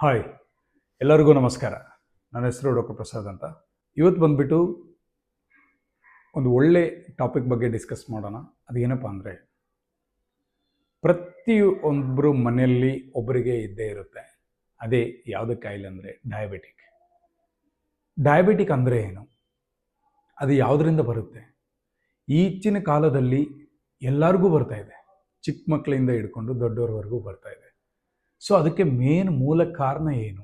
Hi, ಎಲ್ಲರಿಗೂ ನಮಸ್ಕಾರ. ನನ್ನ ಹೆಸರು ಡಾಕ್ಟರ್ ಪ್ರಸಾದ್ ಅಂತ. ಇವತ್ತು ಬಂದ್ಬಿಟ್ಟು ಒಂದು ಒಳ್ಳೆ ಟಾಪಿಕ್ ಬಗ್ಗೆ ಡಿಸ್ಕಸ್ ಮಾಡೋಣ. ಅದೇನಪ್ಪ ಅಂದರೆ, ಪ್ರತಿಯೊಬ್ಬರು ಮನೆಯಲ್ಲಿ ಒಬ್ಬರಿಗೆ ಇದ್ದೇ ಇರುತ್ತೆ. ಅದೇ ಯಾವುದೇ ಕಾಯಿಲೆ ಅಂದರೆ ಡಯಾಬಿಟಿಕ್. ಡಯಾಬಿಟಿಕ್ ಅಂದರೆ ಏನು, ಅದು ಯಾವುದರಿಂದ ಬರುತ್ತೆ? ಈಚಿನ ಕಾಲದಲ್ಲಿ ಎಲ್ಲರಿಗೂ ಬರ್ತಾ ಇದೆ, ಚಿಕ್ಕ ಮಕ್ಕಳಿಂದ ಹಿಡ್ಕೊಂಡು ದೊಡ್ಡವರವರೆಗೂ ಬರ್ತಾ ಇದೆ. ಸೊ ಅದಕ್ಕೆ ಮೂಲ ಕಾರಣ ಏನು,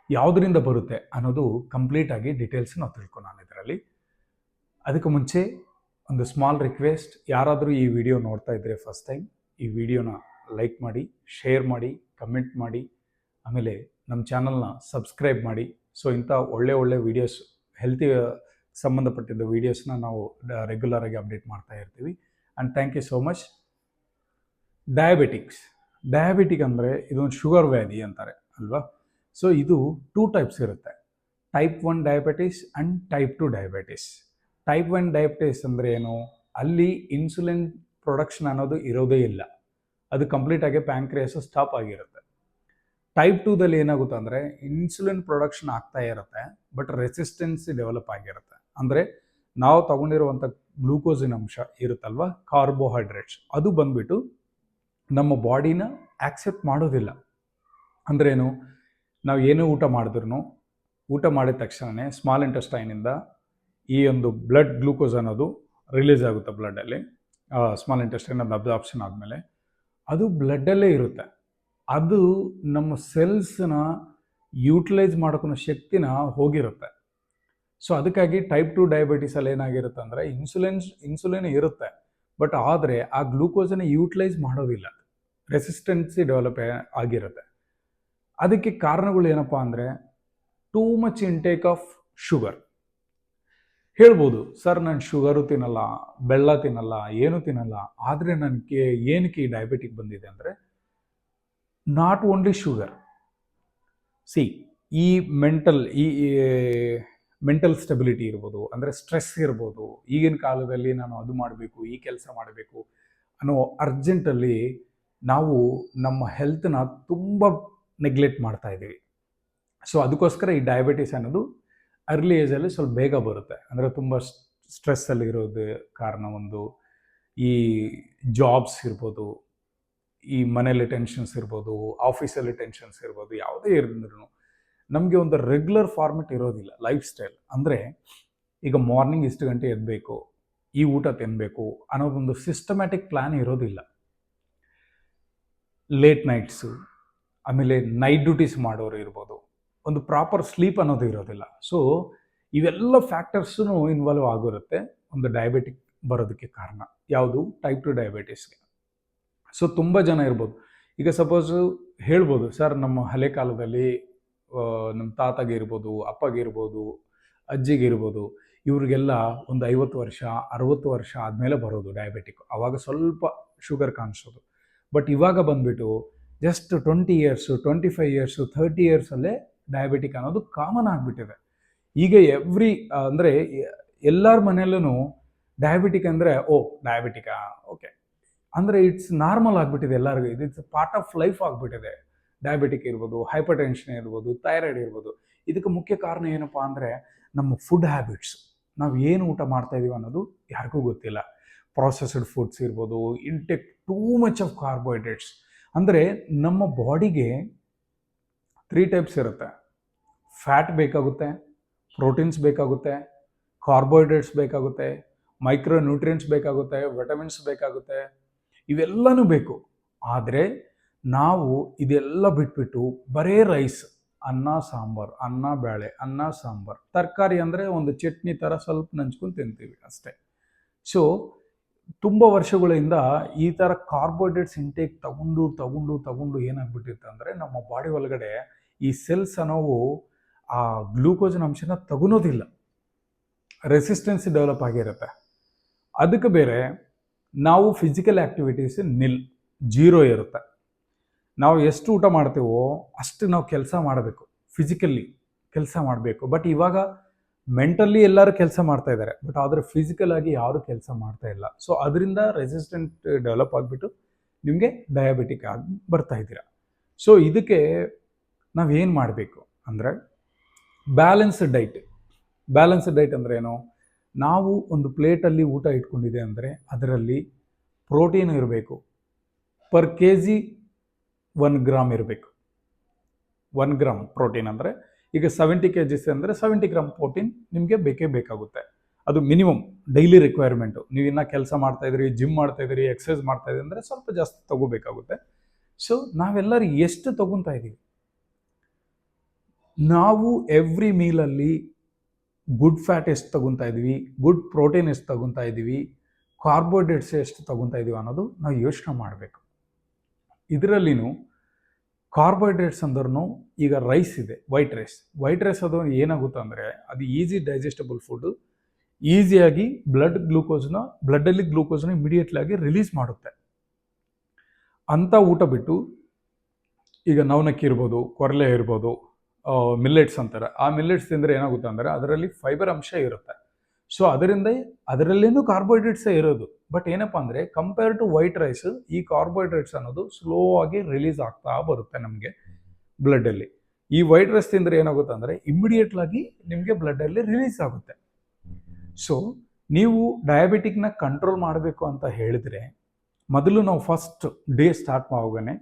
ಯಾವುದರಿಂದ ಬರುತ್ತೆ ಅನ್ನೋದು ಕಂಪ್ಲೀಟಾಗಿ ಡೀಟೇಲ್ಸ್ ನಾವು ತಿಳ್ಕೊಳ್ಳೋಣ ಇದರಲ್ಲಿ. ಅದಕ್ಕೆ ಮುಂಚೆ ಒಂದು ಸ್ಮಾಲ್ ರಿಕ್ವೆಸ್ಟ್, ಯಾರಾದರೂ ಈ ವಿಡಿಯೋ ನೋಡ್ತಾ ಇದ್ದರೆ ಫಸ್ಟ್ ಟೈಮ್ ಈ ವಿಡಿಯೋನ ಲೈಕ್ ಮಾಡಿ, ಶೇರ್ ಮಾಡಿ, ಕಮೆಂಟ್ ಮಾಡಿ, ಆಮೇಲೆ ನಮ್ಮ ಚಾನಲ್ನ ಸಬ್ಸ್ಕ್ರೈಬ್ ಮಾಡಿ. ಸೊ ಇಂಥ ಒಳ್ಳೆ ವೀಡಿಯೋಸ್, ಹೆಲ್ತಿ ಸಂಬಂಧಪಟ್ಟಿದ್ದ ವೀಡಿಯೋಸ್ನ ನಾವು ರೆಗ್ಯುಲರಾಗಿ ಅಪ್ಡೇಟ್ ಮಾಡ್ತಾ ಇರ್ತೀವಿ. And thank you so much. Diabetic ಅಂದರೆ ಇದೊಂದು ಶುಗರ್ ವ್ಯಾಧಿ ಅಂತಾರೆ ಅಲ್ವಾ? ಸೊ ಇದು 2 ಟೈಪ್ಸ್ ಇರುತ್ತೆ, type 1 diabetes and type 2 diabetes. Type 1 diabetes ಅಂದರೆ ಏನು, ಅಲ್ಲಿ ಇನ್ಸುಲಿನ್ ಪ್ರೊಡಕ್ಷನ್ ಅನ್ನೋದು ಇರೋದೇ ಇಲ್ಲ, ಅದು ಕಂಪ್ಲೀಟಾಗಿ ಪ್ಯಾಂಕ್ರಿಯಾಸ್ ಸ್ಟಾಪ್ ಆಗಿರುತ್ತೆ. ಟೈಪ್ 2ದಲ್ಲಿ ಏನಾಗುತ್ತೆ ಅಂದರೆ ಇನ್ಸುಲಿನ್ ಪ್ರೊಡಕ್ಷನ್ ಆಗ್ತಾ ಇರುತ್ತೆ, ಬಟ್ ರೆಸಿಸ್ಟೆನ್ಸ್ ಡೆವಲಪ್ ಆಗಿರುತ್ತೆ. ಅಂದರೆ ನಾವು ತಗೊಂಡಿರುವಂಥ ಗ್ಲೂಕೋಸಿನ ಅಂಶ ಇರುತ್ತಲ್ವ, ಕಾರ್ಬೋಹೈಡ್ರೇಟ್ಸ್, ಅದು ಬಂದ್ಬಿಟ್ಟು ನಮ್ಮ ಬಾಡಿನ ಆಕ್ಸೆಪ್ಟ್ ಮಾಡೋದಿಲ್ಲ. ಅಂದ್ರೇನು, ನಾವು ಏನೇ ಊಟ ಮಾಡಿದ್ರೂ ಊಟ ಮಾಡಿದ ತಕ್ಷಣವೇ ಸ್ಮಾಲ್ ಇಂಟೆಸ್ಟೈನಿಂದ ಈ ಒಂದು ಬ್ಲಡ್ ಗ್ಲೂಕೋಸ್ ಅನ್ನೋದು ರಿಲೀಸ್ ಆಗುತ್ತೆ ಬ್ಲಡ್ಡಲ್ಲಿ. ಸ್ಮಾಲ್ ಇಂಟೆಸ್ಟೈನ್ ಅದು ಅಬ್ಸಾರ್ಪ್ಷನ್ ಆದಮೇಲೆ ಅದು ಬ್ಲಡ್ಡಲ್ಲೇ ಇರುತ್ತೆ. ಅದು ನಮ್ಮ ಸೆಲ್ಸ್ನ ಯೂಟಿಲೈಸ್ ಮಾಡ್ಕೊಳೋ ಶಕ್ತಿನ ಹೋಗಿರುತ್ತೆ. ಸೊ ಅದಕ್ಕಾಗಿ ಟೈಪ್ 2 ಡಯಾಬಿಟೀಸಲ್ಲಿ ಏನಾಗಿರುತ್ತೆ ಅಂದರೆ ಇನ್ಸುಲಿನ್ ಇರುತ್ತೆ, ಬಟ್ ಆದರೆ ಆ ಗ್ಲೂಕೋಸನ್ನು ಯೂಟಿಲೈಸ್ ಮಾಡೋದಿಲ್ಲ, ರೆಸಿಸ್ಟೆನ್ಸಿ ಡೆವಲಪ್ ಆಗಿರುತ್ತೆ. ಅದಕ್ಕೆ ಕಾರಣಗಳು ಏನಪ್ಪ ಅಂದರೆ too much intake of sugar. ಹೇಳ್ಬೋದು, ಸರ್ ನಾನು ಶುಗರು ತಿನ್ನಲ್ಲ, ಬೆಲ್ಲ ತಿನ್ನಲ್ಲ, ಏನು ತಿನ್ನಲ್ಲ, ಆದರೆ ನನಗೆ ಏನಕ್ಕೆ ಈ ಡಯಾಬಿಟಿಕ್ ಬಂದಿದೆ ಅಂದರೆ, ನಾಟ್ ಓನ್ಲಿ ಶುಗರ್. ಈ ಮೆಂಟಲ್ ಸ್ಟೆಬಿಲಿಟಿ ಇರ್ಬೋದು, ಅಂದರೆ ಸ್ಟ್ರೆಸ್ ಇರ್ಬೋದು. ಈಗಿನ ಕಾಲದಲ್ಲಿ ನಾನು ಅದು ಮಾಡಬೇಕು, ಈ ಕೆಲಸ ಮಾಡಬೇಕು ಅನ್ನೋ ಅರ್ಜೆಂಟಲ್ಲಿ ನಾವು ನಮ್ಮ ಹೆಲ್ತ್ನ ತುಂಬ ನೆಗ್ಲೆಕ್ಟ್ ಮಾಡ್ತಾ ಇದ್ದೀವಿ. ಸೊ ಅದಕ್ಕೋಸ್ಕರ ಈ ಡಯಾಬಿಟಿಸ್ ಅನ್ನೋದು ಅರ್ಲಿ ಏಜಲ್ಲಿ ಸ್ವಲ್ಪ ಬೇಗ ಬರುತ್ತೆ. ಅಂದರೆ ತುಂಬ ಸ್ಟ್ರೆಸ್ಸಲ್ಲಿ ಇರೋದು ಕಾರಣ ಒಂದು, ಈ ಜಾಬ್ಸ್ ಇರ್ಬೋದು, ಈ ಮನೇಲಿ ಟೆನ್ಷನ್ಸ್ ಇರ್ಬೋದು, ಆಫೀಸಲ್ಲಿ ಟೆನ್ಷನ್ಸ್ ಇರ್ಬೋದು, ಯಾವುದೇ ಇರಿದ್ರು ನಮಗೆ ಒಂದು ರೆಗ್ಯುಲರ್ ಫಾರ್ಮೆಟ್ ಇರೋದಿಲ್ಲ ಲೈಫ್ ಸ್ಟೈಲ್. ಅಂದರೆ ಈಗ ಮಾರ್ನಿಂಗ್ ಇಷ್ಟು ಗಂಟೆ ಎದ್ದಬೇಕು, ಈ ಊಟ ತಿನ್ನಬೇಕು ಅನ್ನೋದೊಂದು ಸಿಸ್ಟಮ್ಯಾಟಿಕ್ ಪ್ಲ್ಯಾನ್ ಇರೋದಿಲ್ಲ. ಲೇಟ್ ನೈಟ್ಸು, ಆಮೇಲೆ ನೈಟ್ ಡ್ಯೂಟೀಸ್ ಮಾಡೋರು ಇರ್ಬೋದು, ಒಂದು ಪ್ರಾಪರ್ ಸ್ಲೀಪ್ ಅನ್ನೋದು ಇರೋದಿಲ್ಲ. ಸೊ ಇವೆಲ್ಲ ಫ್ಯಾಕ್ಟರ್ಸೂ ಇನ್ವಾಲ್ವ್ ಆಗಿರುತ್ತೆ ಒಂದು ಡಯಾಬಿಟಿಕ್ ಬರೋದಕ್ಕೆ ಕಾರಣ. ಯಾವುದು, ಟೈಪ್ 2 ಡಯಾಬಿಟಿಸ್ಗೆ. ಸೊ ತುಂಬ ಜನ ಇರ್ಬೋದು, ಈಗ ಸಪೋಸು ಹೇಳ್ಬೋದು, ಸರ್ ನಮ್ಮ ಹಳೆ ಕಾಲದಲ್ಲಿ ನಮ್ಮ ತಾತಗೆ ಇರ್ಬೋದು, ಅಪ್ಪಗೆ ಇರ್ಬೋದು, ಅಜ್ಜಿಗೆ ಇರ್ಬೋದು, ಇವ್ರಿಗೆಲ್ಲ ಒಂದು 50 ವರ್ಷ 60 ವರ್ಷ ಆದಮೇಲೆ ಬರೋದು ಡಯಾಬಿಟಿಕ್. ಆವಾಗ ಸ್ವಲ್ಪ ಶುಗರ್ ಕಾಣಿಸೋದು. ಬಟ್ ಇವಾಗ ಬಂದ್ಬಿಟ್ಟು ಜಸ್ಟ್ 20 ಇಯರ್ಸು, 25 ಇಯರ್ಸು, 30 ಇಯರ್ಸಲ್ಲೇ ಡಯಾಬಿಟಿಕ್ ಅನ್ನೋದು ಕಾಮನ್ ಆಗಿಬಿಟ್ಟಿದೆ. ಈಗ ಅಂದರೆ ಎಲ್ಲರ ಮನೆಯಲ್ಲೂ ಡಯಾಬಿಟಿಕ್ ಅಂದರೆ ಡಯಾಬಿಟಿಕಾ, ಓಕೆ ಅಂದರೆ ಇಟ್ಸ್ ನಾರ್ಮಲ್ ಆಗಿಬಿಟ್ಟಿದೆ ಎಲ್ಲರಿಗೂ. ಇಟ್ಸ್ ಪಾರ್ಟ್ ಆಫ್ ಲೈಫ್ ಆಗಿಬಿಟ್ಟಿದೆ. ಡಯಾಬಿಟಿಕ್ ಇರ್ಬೋದು, ಹೈಪರ್ ಟೆನ್ಷನ್ ಇರ್ಬೋದು, ಥೈರಾಯ್ಡ್ ಇರ್ಬೋದು. ಇದಕ್ಕೆ ಮುಖ್ಯ ಕಾರಣ ಏನಪ್ಪ ಅಂದರೆ ನಮ್ಮ ಫುಡ್ ಹ್ಯಾಬಿಟ್ಸ್. ನಾವು ಏನು ಊಟ ಮಾಡ್ತಾ ಇದೀವಿ ಅನ್ನೋದು ಯಾರಿಗೂ ಗೊತ್ತಿಲ್ಲ. ಪ್ರೊಸೆಸ್ಡ್ ಫುಡ್ಸ್ ಇರ್ಬೋದು, intake too much of carbohydrates. ಅಂದರೆ ನಮ್ಮ ಬಾಡಿಗೆ 3 ಟೈಪ್ಸ್ ಇರುತ್ತೆ. ಫ್ಯಾಟ್ ಬೇಕಾಗುತ್ತೆ, ಪ್ರೋಟೀನ್ಸ್ ಬೇಕಾಗುತ್ತೆ, ಕಾರ್ಬೋಹೈಡ್ರೇಟ್ಸ್ ಬೇಕಾಗುತ್ತೆ, ಮೈಕ್ರೋ ನ್ಯೂಟ್ರಿಯೆಂಟ್ಸ್ ಬೇಕಾಗುತ್ತೆ, ವಿಟಮಿನ್ಸ್ ಬೇಕಾಗುತ್ತೆ, ಇವೆಲ್ಲನೂ ಬೇಕು. ಆದರೆ ನಾವು ಇದೆಲ್ಲ ಬಿಟ್ಬಿಟ್ಟು ಬರೇ ರೈಸ್, ಅನ್ನ ಸಾಂಬಾರು, ಅನ್ನ ಬೇಳೆ, ಅನ್ನ ಸಾಂಬಾರು, ತರಕಾರಿ ಅಂದರೆ ಒಂದು ಚಟ್ನಿ ಥರ ಸ್ವಲ್ಪ ನಂಚ್ಕೊಂಡು ತಿಂತೀವಿ ಅಷ್ಟೇ. ಸೊ ತುಂಬ ವರ್ಷಗಳಿಂದ ಈ ಥರ ಕಾರ್ಬೋಹೈಡ್ರೇಟ್ಸ್ ಇಂಟೇಕ್ ತಗೊಂಡು ಏನಾಗ್ಬಿಟ್ಟಿರುತ್ತೆ ಅಂದರೆ ನಮ್ಮ ಬಾಡಿ ಒಳಗಡೆ ಈ ಸೆಲ್ಸ್ ಅನ್ನೋವು ಆ ಗ್ಲೂಕೋಸಿನ ಅಂಶನ ತಗೊಳೋದಿಲ್ಲ, ರೆಸಿಸ್ಟೆನ್ಸ್ ಡೆವಲಪ್ ಆಗಿರುತ್ತೆ. ಅದಕ್ಕೆ ಬೇರೆ ನಾವು ಫಿಸಿಕಲ್ ಆ್ಯಕ್ಟಿವಿಟೀಸ್ ಜೀರೋ ಇರುತ್ತೆ. ನಾವು ಎಷ್ಟು ಊಟ ಮಾಡ್ತೀವೋ ಅಷ್ಟು ನಾವು ಕೆಲಸ ಮಾಡಬೇಕು, ಫಿಸಿಕಲಿ ಕೆಲಸ ಮಾಡಬೇಕು. ಬಟ್ ಇವಾಗ ಮೆಂಟಲಿ ಎಲ್ಲರೂ ಕೆಲಸ ಮಾಡ್ತಾ ಇದ್ದಾರೆ, ಬಟ್ ಆದರೆ ಫಿಸಿಕಲ್ ಆಗಿ ಯಾರೂ ಕೆಲಸ ಮಾಡ್ತಾ ಇಲ್ಲ. ಸೊ ಅದರಿಂದ ರೆಸಿಸ್ಟೆಂಟ್ ಡೆವಲಪ್ ಆಗಿಬಿಟ್ಟು ನಿಮಗೆ ಡಯಾಬಿಟಿಕ್ ಆಗಿ ಬರ್ತಾ ಇದ್ದೀರಾ. ಸೊ ಇದಕ್ಕೆ ನಾವೇನು ಮಾಡಬೇಕು ಅಂದರೆ ಬ್ಯಾಲೆನ್ಸ್ಡ್ ಡೈಟ್ ಅಂದರೆ ಏನು? ನಾವು ಒಂದು ಪ್ಲೇಟಲ್ಲಿ ಊಟ ಇಟ್ಕೊಂಡಿದೆ ಅಂದರೆ ಅದರಲ್ಲಿ ಪ್ರೋಟೀನ್ ಇರಬೇಕು. ಪರ್ ಕೆ ಜಿ 1 ಗ್ರಾಮ್ ಇರಬೇಕು. 1 ಗ್ರಾಮ್ ಪ್ರೋಟೀನ್ ಅಂದರೆ ಈಗ 70 kgs ಅಂದರೆ 70 ಗ್ರಾಮ್ ಪ್ರೋಟೀನ್ ನಿಮಗೆ ಬೇಕಾಗುತ್ತೆ. ಅದು ಮಿನಿಮಮ್ ಡೈಲಿ ರಿಕ್ವೈರ್ಮೆಂಟು. ನೀವು ಇನ್ನೂ ಕೆಲಸ ಮಾಡ್ತಾಯಿದ್ರಿ, ಜಿಮ್ ಮಾಡ್ತಾಯಿದ್ರಿ, ಎಕ್ಸಸೈಸ್ ಮಾಡ್ತಾಯಿದ್ರಿ ಅಂದರೆ ಸ್ವಲ್ಪ ಜಾಸ್ತಿ ತಗೋಬೇಕಾಗುತ್ತೆ. ಸೊ ನಾವೆಲ್ಲರೂ ಎಷ್ಟು ತಗೊತಾ ಇದ್ದೀವಿ? ನಾವು ಎವ್ರಿ ಮೀಲಲ್ಲಿ ಗುಡ್ ಫ್ಯಾಟ್ ಎಷ್ಟು ತಗೊತಾ ಇದ್ದೀವಿ, ಗುಡ್ ಪ್ರೋಟೀನ್ ಎಷ್ಟು ತಗೊತಾ ಇದ್ದೀವಿ, ಕಾರ್ಬೋಹೈಡ್ರೇಟ್ಸ್ ಎಷ್ಟು ತಗೊತಾ ಇದ್ದೀವಿ ಅನ್ನೋದು ನಾವು ಯೋಚನೆ ಮಾಡಬೇಕು. ಇದರಲ್ಲಿನೂ ಕಾರ್ಬೋಹೈಡ್ರೇಟ್ಸ್ ಅಂದ್ರೂ ಈಗ ರೈಸ್ ಇದೆ, ವೈಟ್ ರೈಸ್ ಅದು ಏನಾಗುತ್ತೆ ಅಂದರೆ ಅದು ಈಸಿ ಡೈಜೆಸ್ಟಬಲ್ ಫುಡ್ಡು. ಈಸಿಯಾಗಿ ಬ್ಲಡ್ಡಲ್ಲಿ ಗ್ಲೂಕೋಸ್ನ ಇಮಿಡಿಯೇಟ್ಲಾಗಿ ರಿಲೀಸ್ ಮಾಡುತ್ತೆ. ಅಂಥ ಊಟ ಬಿಟ್ಟು ಈಗ ನವನಕ್ಕಿ ಇರ್ಬೋದು, ಕೊರಲೆ ಇರ್ಬೋದು, ಮಿಲ್ಲೆಟ್ಸ್ ಅಂತಾರೆ. ಆ ಮಿಲ್ಲೆಟ್ಸ್ ತಿಂದರೆ ಏನಾಗುತ್ತೆ ಅಂದರೆ ಅದರಲ್ಲಿ ಫೈಬರ್ ಅಂಶ ಇರುತ್ತೆ. ಸೊ ಅದರಲ್ಲೇನೂ ಕಾರ್ಬೋಹೈಡ್ರೇಟ್ಸೇ ಇರೋದು. ಬಟ್ ಏನಪ್ಪ ಅಂದರೆ ಕಂಪೇರ್ ಟು ವೈಟ್ ರೈಸ್ ಈ ಕಾರ್ಬೋಹೈಡ್ರೇಟ್ಸ್ ಅನ್ನೋದು ಸ್ಲೋ ಆಗಿ ರಿಲೀಸ್ ಆಗ್ತಾ ಬರುತ್ತೆ ನಮಗೆ ಬ್ಲಡ್ಡಲ್ಲಿ. ಈ ವೈಟ್ ರೈಸ್ ತಿಂದರೆ ಏನಾಗುತ್ತೆ ಅಂದರೆ ಇಮ್ಮಿಡಿಯೇಟ್ಲಾಗಿ ನಿಮಗೆ ಬ್ಲಡ್ಡಲ್ಲಿ ರಿಲೀಸ್ ಆಗುತ್ತೆ. ಸೊ ನೀವು ಡಯಾಬಿಟಿಕ್ನ ಕಂಟ್ರೋಲ್ ಮಾಡಬೇಕು ಅಂತ ಹೇಳಿದರೆ ಮೊದಲು ನಾವು ಫಸ್ಟ್ ಡೇ ಸ್ಟಾರ್ಟ್ ಮಾಡೋಗನೆ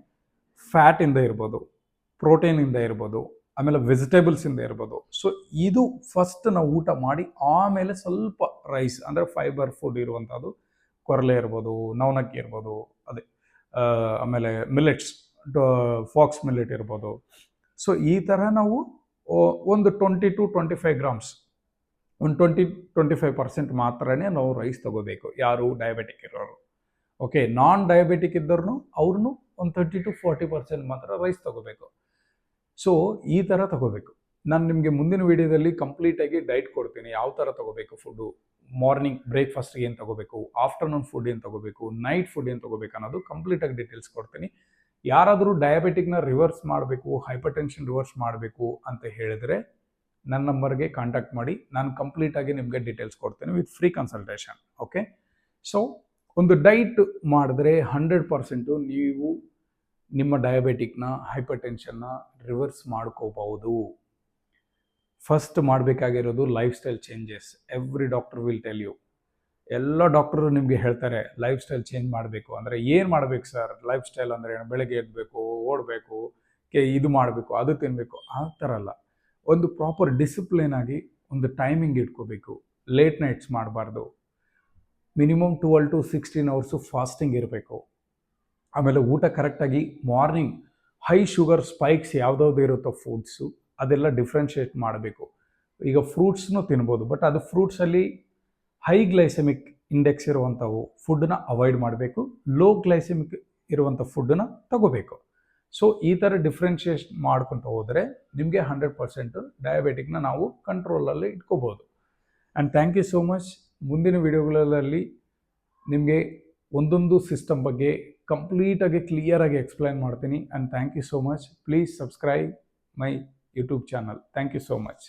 ಫ್ಯಾಟಿಂದ ಇರ್ಬೋದು, ಪ್ರೋಟೀನಿಂದ ಇರ್ಬೋದು, ಆಮೇಲೆ ವೆಜಿಟೇಬಲ್ಸಿಂದ ಇರ್ಬೋದು. ಸೊ ಇದು ಫಸ್ಟ್ ನಾವು ಊಟ ಮಾಡಿ ಆಮೇಲೆ ಸ್ವಲ್ಪ ರೈಸ್ ಅಂದರೆ ಫೈಬರ್ ಫುಡ್ ಇರುವಂಥದ್ದು, ಕೊರಲೆ ಇರ್ಬೋದು, ನವನಕ್ಕಿ ಇರ್ಬೋದು, ಅದೇ ಆಮೇಲೆ ಮಿಲ್ಲೆಟ್ಸ್, ಫಾಕ್ಸ್ ಮಿಲ್ಲೆಟ್ ಇರ್ಬೋದು. ಸೊ ಈ ಥರ ನಾವು ಒಂದು 20 to 25 ಗ್ರಾಮ್ಸ್, ಒಂದು 20-25% ಮಾತ್ರನೇ ನಾವು ರೈಸ್ ತಗೋಬೇಕು ಯಾರು ಡಯಾಬಿಟಿಕ್ ಇರೋರು. ಓಕೆ, ನಾನ್ ಡಯಾಬಿಟಿಕ್ ಇದ್ದವ್ರು ಅವ್ರನ್ನೂ ಒಂದು 30 to 40% ಮಾತ್ರ ರೈಸ್ ತಗೋಬೇಕು. ಸೊ ಈ ಥರ ತಗೋಬೇಕು. ನಾನು ನಿಮಗೆ ಮುಂದಿನ ವೀಡಿಯೋದಲ್ಲಿ ಕಂಪ್ಲೀಟಾಗಿ ಡೈಟ್ ಕೊಡ್ತೀನಿ, ಯಾವ ಥರ ತಗೋಬೇಕು ಫುಡ್ಡು, ಮಾರ್ನಿಂಗ್ ಬ್ರೇಕ್ಫಾಸ್ಟ್ಗೆ ಏನು ತಗೋಬೇಕು, ಆಫ್ಟರ್ನೂನ್ ಫುಡ್ ಏನು ತಗೋಬೇಕು, ನೈಟ್ ಫುಡ್ ಏನು ತಗೋಬೇಕು ಅನ್ನೋದು ಕಂಪ್ಲೀಟಾಗಿ ಡೀಟೇಲ್ಸ್ ಕೊಡ್ತೀನಿ. ಯಾರಾದರೂ ಡಯಾಬಿಟಿಕ್ನ ರಿವರ್ಸ್ ಮಾಡಬೇಕು, ಹೈಪರ್ ಟೆನ್ಷನ್ ರಿವರ್ಸ್ ಮಾಡಬೇಕು ಅಂತ ಹೇಳಿದರೆ ನನ್ನ ನಂಬರ್ಗೆ ಕಾಂಟ್ಯಾಕ್ಟ್ ಮಾಡಿ, ನಾನು ಕಂಪ್ಲೀಟಾಗಿ ನಿಮಗೆ ಡೀಟೇಲ್ಸ್ ಕೊಡ್ತೀನಿ with free consultation. Okay, so ಒಂದು ಡೈಟ್ ಮಾಡಿದ್ರೆ 100% ನೀವು ನಿಮ್ಮ ಡಯಾಬಿಟಿಕ್ನ, ಹೈಪರ್ ಟೆನ್ಷನ್ನ ರಿವರ್ಸ್ ಮಾಡ್ಕೋಬಹುದು. ಫಸ್ಟ್ ಮಾಡಬೇಕಾಗಿರೋದು life style changes. Every doctor will tell you, ಎಲ್ಲ ಡಾಕ್ಟರು ನಿಮಗೆ ಹೇಳ್ತಾರೆ ಲೈಫ್ ಸ್ಟೈಲ್ ಚೇಂಜ್ ಮಾಡಬೇಕು ಅಂದರೆ ಏನು ಮಾಡಬೇಕು ಸರ್? ಲೈಫ್ ಸ್ಟೈಲ್ ಅಂದರೆ ಬೆಳಗ್ಗೆ ಎದ್ದಬೇಕು, ಓಡಬೇಕು, ಇದು ಮಾಡಬೇಕು, ಅದು ತಿನ್ನಬೇಕು, ಆ ಥರ ಅಲ್ಲ. ಒಂದು ಪ್ರಾಪರ್ ಡಿಸಿಪ್ಲಿನ್ ಆಗಿ ಒಂದು ಟೈಮಿಂಗ್ ಇಟ್ಕೋಬೇಕು. ಲೇಟ್ ನೈಟ್ಸ್ ಮಾಡಬಾರ್ದು. ಮಿನಿಮಮ್ 12 to 16 hours ಫಾಸ್ಟಿಂಗ್ ಇರಬೇಕು. ಆಮೇಲೆ ಊಟ ಕರೆಕ್ಟಾಗಿ ಮಾರ್ನಿಂಗ್ ಹೈ ಶುಗರ್ ಸ್ಪೈಕ್ಸ್ ಯಾವುದಾದ್ರು ಇರುತ್ತೋ ಫುಡ್ಸು ಅದೆಲ್ಲ ಡಿಫ್ರೆನ್ಷಿಯೇಟ್ ಮಾಡಬೇಕು. ಈಗ ಫ್ರೂಟ್ಸ್ನೂ ತಿನ್ಬೋದು, ಬಟ್ ಅದು ಫ್ರೂಟ್ಸಲ್ಲಿ ಹೈ ಗ್ಲೈಸೆಮಿಕ್ ಇಂಡೆಕ್ಸ್ ಇರುವಂಥವು ಫುಡ್ಡನ್ನ ಅವಾಯ್ಡ್ ಮಾಡಬೇಕು. ಲೋ ಗ್ಲೈಸೆಮಿಕ್ ಇರುವಂಥ ಫುಡ್ಡನ್ನ ತಗೋಬೇಕು. ಸೊ ಈ ಥರ ಡಿಫ್ರೆನ್ಷಿಯೇಟ್ ಮಾಡ್ಕೊತ ಹೋದರೆ ನಿಮಗೆ 100% ಡಯಾಬಿಟಿಕ್ನ ನಾವು ಕಂಟ್ರೋಲಲ್ಲಿ ಇಟ್ಕೋಬೋದು. And thank you so much. ಮುಂದಿನ ವಿಡಿಯೋಗಳಲ್ಲಿ ನಿಮಗೆ ಒಂದೊಂದು ಸಿಸ್ಟಮ್ ಬಗ್ಗೆ ಕಂಪ್ಲೀಟಾಗಿ ಕ್ಲಿಯರಾಗಿ ಎಕ್ಸ್ಪ್ಲೈನ್ ಮಾಡ್ತೀನಿ. And thank you so much. Please subscribe my YouTube channel. Thank you so much.